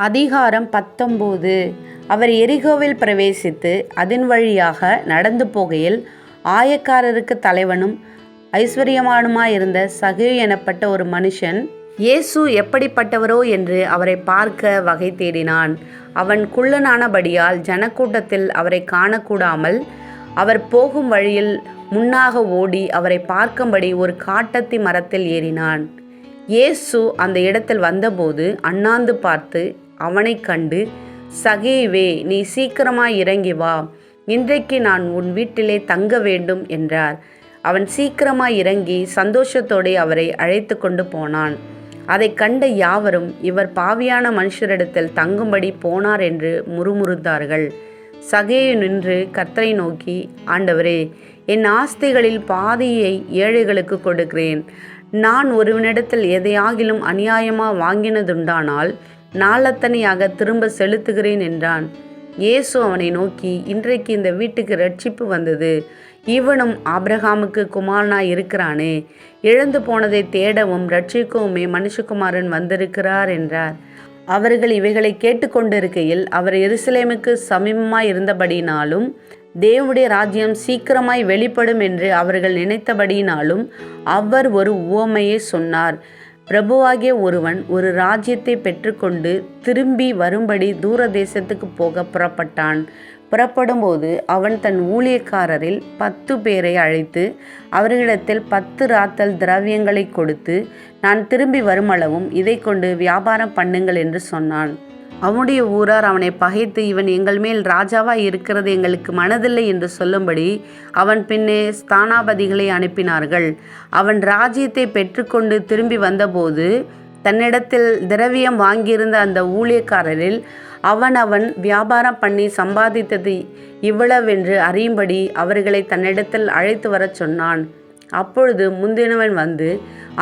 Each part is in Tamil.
அதிகாரம் 19. அவர் எரிகோவில் பிரவேசித்து அதன் வழியாக நடந்து போகையில் ஆயக்காரருக்கு தலைவனும் ஐஸ்வர்யமானுமாயிருந்த சகேயு எனப்பட்ட ஒரு மனுஷன் இயேசு எப்படிப்பட்டவரோ என்று அவரை பார்க்க வகை தேடினான். அவன் குள்ளனானபடியால் ஜனக்கூட்டத்தில் அவரை காணக்கூடாமல் அவர் போகும் வழியில் முன்னாக ஓடி அவரை பார்க்கும்படி ஒரு காட்டத்தி மரத்தில் ஏறினான். இயேசு அந்த இடத்தில் வந்தபோது அண்ணாந்து பார்த்து அவனை கண்டு, சகேயுவே, நீ சீக்கிரமாய் இறங்கி வா, இன்றைக்கு நான் உன் வீட்டிலே தங்க வேண்டும் என்றார். அவன் சீக்கிரமாய் இறங்கி சந்தோஷத்தோடு அவரை அழைத்து கொண்டு போனான். அதை கண்ட யாவரும், இவர் பாவியான மனுஷரிடத்தில் தங்கும்படி போனார் என்று முறுமுறுத்தார்கள். சகேயு நின்று கர்த்தரை நோக்கி, ஆண்டவரே, என் ஆஸ்திகளில் பாதியை ஏழைகளுக்கு கொடுக்கிறேன். நான் ஒருவனிடத்தில் எதையாகிலும் அநியாயமாக வாங்கினதுண்டானால் நாளத்தனையாக திரும்ப செலுத்துகிறேன் என்றான். இயேசு அவனை நோக்கி, இன்றைக்கு இந்த வீட்டுக்கு இரட்சிப்பு வந்தது. இவனும் ஆபிரகாமுக்கு குமாரனாய் இருக்கிறானே. இழந்து போனதை தேடவும் இரட்சிக்கவுமே மனுஷகுமாரன் வந்திருக்கிறார் என்றார். அவர்கள் இவைகளை கேட்டுக்கொண்டிருக்கையில் அவர் எருசலேமுக்கு சமீபமாய் இருந்தபடினாலும் தேவனுடைய ராஜ்யம் சீக்கிரமாய் வெளிப்படும் என்று அவர்கள் நினைத்தபடியினாலும் அவர் ஒரு உவமையை சொன்னார். பிரபுவாகிய ஒருவன் ஒரு ராஜ்யத்தை பெற்றுக்கொண்டு திரும்பி வரும்படி தூர தேசத்துக்கு போக புறப்பட்டான். புறப்படும்போது அவன் தன் ஊழியக்காரரில் 10 பேரை அழைத்து அவர்களிடத்தில் 10 ராத்தல் திரவியங்களை கொடுத்து, நான் திரும்பி வருமளவும் இதை கொண்டு வியாபாரம் பண்ணுங்கள் என்று சொன்னான். அவனுடைய ஊரார் அவனை பகைத்து, இவன் எங்கள் மேல் ராஜாவாய் இருக்கிறது எங்களுக்கு மனதில்லை என்று சொல்லும்படி அவன் பின்னே ஸ்தானாபதிகளை அனுப்பினார்கள். அவன் ராஜ்யத்தை பெற்றுக்கொண்டு திரும்பி வந்தபோது தன்னிடத்தில் திரவியம் வாங்கியிருந்த அந்த ஊழியக்காரரில் அவன் வியாபாரம் பண்ணி சம்பாதித்தது இவ்வளவென்று அறியும்படி அவர்களை தன்னிடத்தில் அழைத்து வரச் சொன்னான். அப்பொழுது முந்தினவன் வந்து,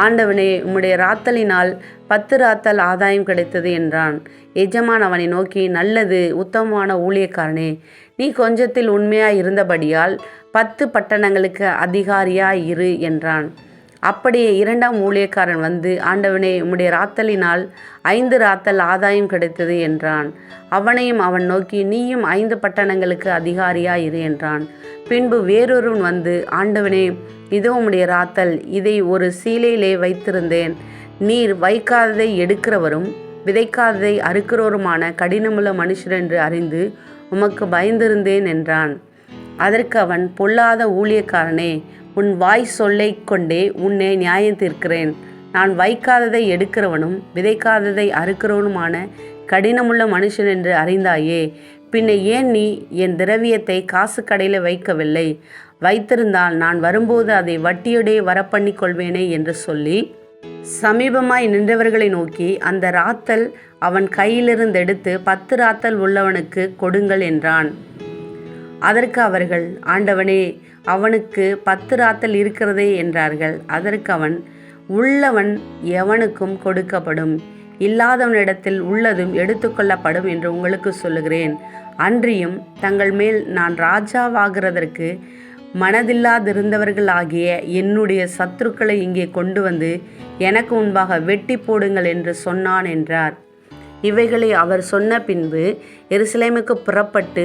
ஆண்டவனே, உம்முடைய ராத்தலினால் 10 ராத்தல் ஆதாயம் கிடைத்தது என்றான். எஜமான் அவனை நோக்கி, நல்லது உத்தமமான ஊழியக்காரனே, நீ கொஞ்சத்தில் உண்மையாய் இருந்தபடியால் 10 பட்டணங்களுக்கு அதிகாரியாய் இரு என்றான். அப்படியே 2ஆம் ஊழியக்காரன் வந்து, ஆண்டவனே, உம்முடைய ராத்தலினால் 5 ராத்தல் ஆதாயம் கிடைத்தது என்றான். அவனையும் அவன் நோக்கி, நீயும் 5 பட்டணங்களுக்கு அதிகாரியாய் இரு என்றான். பின்பு வேறொருவன் வந்து, ஆண்டவனே, இதோ உம்முடைய ராத்தல், இதை ஒரு சீலையிலே வைத்திருந்தேன். நீர் வைக்காததை எடுக்கிறவரும் விதைக்காததை அறுக்கிறவருமான கடினமுள்ள மனுஷர் என்று அறிந்து உமக்கு பயந்திருந்தேன் என்றான். அதற்கு அவன், பொல்லாத ஊழியக்காரனே, உன் வாய் சொல்லை கொண்டே உன்னை நியாயம் தீர்க்கிறேன். நான் வைக்காததை எடுக்கிறவனும் விதைக்காததை அறுக்கிறவனுமான கடினமுள்ள மனுஷன் என்று அறிந்தாயே. பின்ன ஏன் நீ என் திரவியத்தை காசு கடையில் வைக்கவில்லை? வைத்திருந்தால் நான் வரும்போது அதை வட்டியோடே வரப்பண்ணி கொள்வேனே என்று சொல்லி சமீபமாய் நின்றவர்களை நோக்கி, அந்த ராத்தல் அவன் கையிலிருந்து எடுத்து 10 ராத்தல் உள்ளவனுக்கு கொடுங்கள் என்றான். அதற்கு அவர்கள், ஆண்டவனே, அவனுக்கு 10 ராத்தல் இருக்கிறதே என்றார்கள். அதற்கு அவன், உள்ளவன் எவனுக்கும் கொடுக்கப்படும், இல்லாதவனிடத்தில் உள்ளதும் எடுத்துக்கொள்ளப்படும் என்று உங்களுக்கு சொல்லுகிறேன். அன்றியும் தங்கள் மேல் நான் ராஜாவாகிறதற்கு மனதில்லாதிருந்தவர்களாகிய என்னுடைய சத்துருக்களை இங்கே கொண்டு வந்து எனக்கு முன்பாக வெட்டி போடுங்கள் என்று சொன்னான் என்றார். இவைகளை அவர் சொன்ன பின்பு எருசலேமுக்கு புறப்பட்டு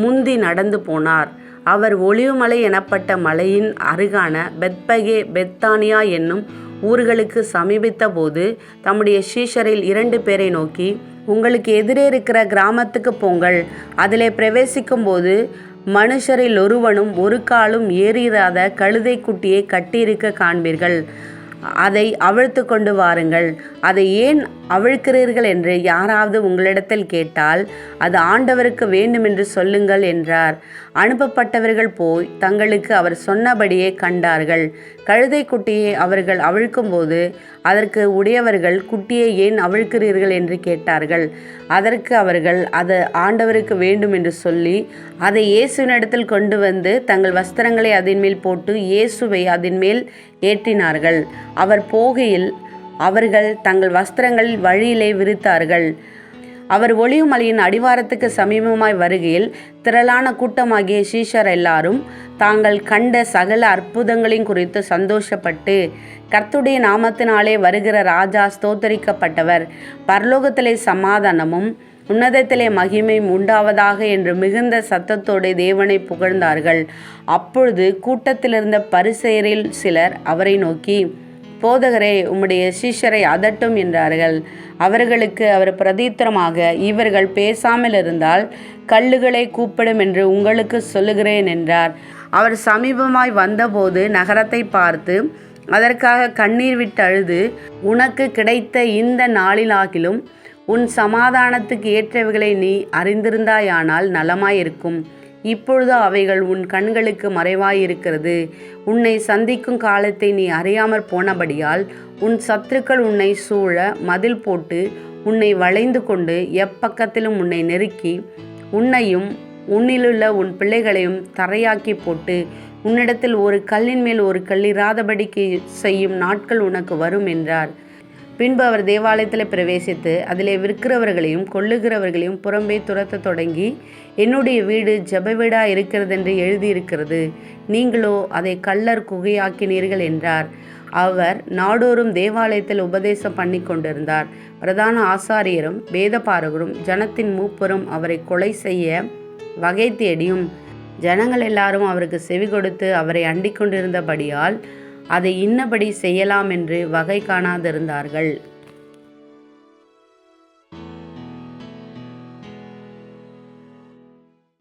முந்தி நடந்து போனார். அவர் ஒலிவுமலை எனப்பட்ட மலையின் அருகான பெத்பகே பெத்தானியா என்னும் ஊர்களுக்கு சமீபித்த போது தம்முடைய சீஷரில் 2 பேரை நோக்கி, உங்களுக்கு எதிரே இருக்கிற கிராமத்துக்கு போங்கள். அதிலே பிரவேசிக்கும் போது மனுஷரில் ஒருவனும் ஒரு காலும் ஏறிராத கழுதை குட்டியை கட்டியிருக்க காண்பீர்கள். அதை அவிழ்த்து கொண்டு வாருங்கள். அதை ஏன் அவிழ்க்கிறீர்கள் என்று யாராவது உங்களிடத்தில் கேட்டால் அது ஆண்டவருக்கு வேண்டுமென்று சொல்லுங்கள் என்றார். அனுப்பப்பட்டவர்கள் போய் தங்களுக்கு அவர் சொன்னபடியே கண்டார்கள். கழுதை குட்டியை அவர்கள் அவிழ்க்கும்போது அதற்கு உடையவர்கள், குட்டியை ஏன் அவிழ்க்கிறீர்கள் என்று கேட்டார்கள். அதற்கு அவர்கள், அது ஆண்டவருக்கு வேண்டும் என்று சொல்லி அதை இயேசுவினிடத்தில் கொண்டு வந்து தங்கள் வஸ்திரங்களை அதன் மேல் போட்டு இயேசுவை அதன் மேல் ஏற்றினார்கள். அவர் போகையில் அவர்கள் தங்கள் வஸ்திரங்களில் வழியிலே விரித்தார்கள். அவர் ஒலிவ மலையின் அடிவாரத்துக்கு சமீபமாய் வருகையில் திரளான கூட்டமாகிய சீஷர் எல்லாரும் தாங்கள் கண்ட சகல அற்புதங்களையும் குறித்து சந்தோஷப்பட்டு, கர்த்தருடைய நாமத்தினாலே வருகிற ராஜா ஸ்தோத்தரிக்கப்பட்டவர், பரலோகத்திலே சமாதானமும் உன்னதத்திலே மகிமையும் உண்டாவதாக என்று மிகுந்த சத்தத்தோடு தேவனை புகழ்ந்தார்கள். அப்பொழுது கூட்டத்திலிருந்த பரிசேயரில் சிலர் அவரை நோக்கி, போதகரே, உம்முடைய சீஷரை அதட்டும் என்றார்கள். அவர்களுக்கு அவர் பிரதித்திரமாக, இவர்கள் பேசாமல் இருந்தால் கல்லுகளை கூப்பிடும் என்று உங்களுக்கு சொல்லுகிறேன் என்றார். அவர் சமீபமாய் வந்தபோது நகரத்தை பார்த்து அதற்காக கண்ணீர் விட்டு அழுது, உனக்கு கிடைத்த இந்த நாளிலாகிலும் உன் சமாதானத்துக்கு ஏற்றவைகளை நீ அறிந்திருந்தாயானால் நலமாயிருக்கும். இப்பொழுது அவைகள் உன் கண்களுக்கு மறைவாயிருக்கிறது. உன்னை சந்திக்கும் காலத்தை நீ அறியாமற் போனபடியால் உன் சத்துருக்கள் உன்னை சூழ மதில் போட்டு உன்னை வளைந்து கொண்டு எப்பக்கத்திலும் உன்னை நெருக்கி உன்னையும் உன்னிலுள்ள உன் பிள்ளைகளையும் தரையாக்கி போட்டு உன்னிடத்தில் ஒரு கல்லின் மேல் ஒரு கல்லிராதபடிக்கு செய்யும் நாட்கள் உனக்கு வரும் என்றார். பின்பு அவர் தேவாலயத்தில் பிரவேசித்து அதிலே விற்கிறவர்களையும் கொள்ளுகிறவர்களையும் புறம்பே துரத்த தொடங்கி, என்னுடைய வீடு ஜெப வீடாக இருக்கிறதென்று எழுதியிருக்கிறது, நீங்களோ அதை கள்ளர் குகையாக்கினீர்கள் என்றார். அவர் நாடோறும் தேவாலயத்தில் உபதேசம் பண்ணி கொண்டிருந்தார். பிரதான ஆசாரியரும் வேதபாரகரும் ஜனத்தின் மூப்பரும் அவரை கொலை செய்ய வகை தேடியும் ஜனங்கள் எல்லாரும் அவருக்கு செவி கொடுத்து அவரை அண்டிக் கொண்டிருந்தபடியால் அதை இன்னபடி செய்யலாம் என்று வகை காணாதிருந்தார்கள்.